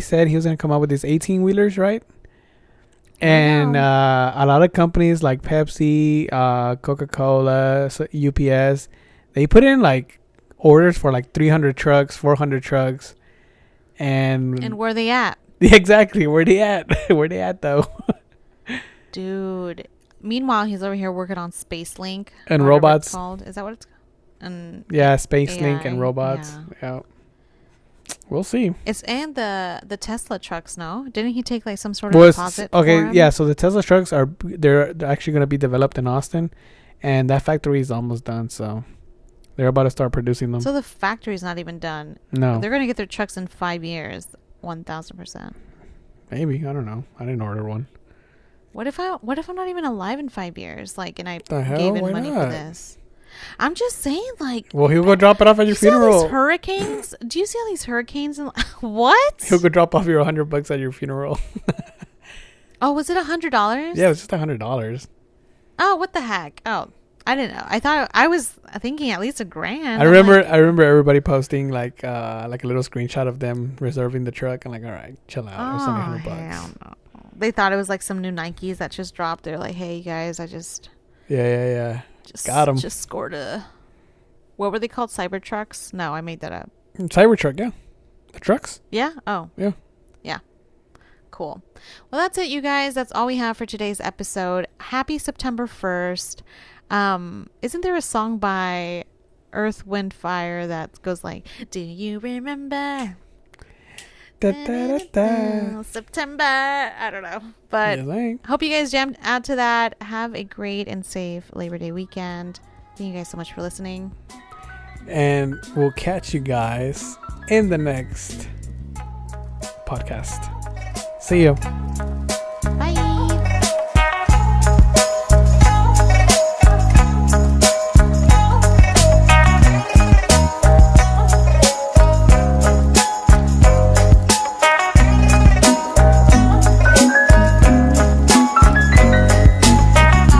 said he was going to come up with these 18-wheelers, right? And a lot of companies like Pepsi, Coca-Cola, UPS, they put in like orders for like 300 trucks, 400 trucks. And where they at? Exactly. Where they at? Where they at, though? Dude. Meanwhile, he's over here working on Space Link. And robots. It's called. Is that what it's called? And yeah, Space AI, Link and robots. Yeah. We'll see. It's and the Tesla trucks, no? Didn't he take like some sort of deposit? Okay, for him? yeah. So the Tesla trucks they're actually going to be developed in Austin, and that factory is almost done. So they're about to start producing them. So the factory's not even done. No, they're going to get their trucks in 5 years, 1,000%. Maybe, I don't know. I didn't order one. What if I'm not even alive in 5 years? Like, and I The hell? gave in Why money not? for this. I'm just saying, like. Well, he'll go drop it off at your See all funeral. these hurricanes? Do you see all these hurricanes? And what? He'll go drop off your $100 at your funeral. Oh, was it $100? Yeah, it was just $100. Oh, what the heck? Oh, I didn't know. I thought I was thinking at least $1,000. I remember everybody posting like a little screenshot of them reserving the truck, and like, all right, chill out. It's only $100. Hell no. They thought it was like some new Nikes that just dropped. They're like, hey, you guys, I just Got 'em. Just scored a. What were they called? Cybertrucks? No, I made that up. Cybertruck, yeah. The trucks? Yeah? Oh. Yeah. Yeah. Cool. Well, that's it, you guys. That's all we have for today's episode. Happy September 1st. Isn't there a song by Earth, Wind, Fire that goes like, do you remember? Da, da, da, da. September. I don't know. But hope you guys jammed out to that. Have a great and safe Labor Day weekend. Thank you guys so much for listening. And we'll catch you guys in the next podcast. See you.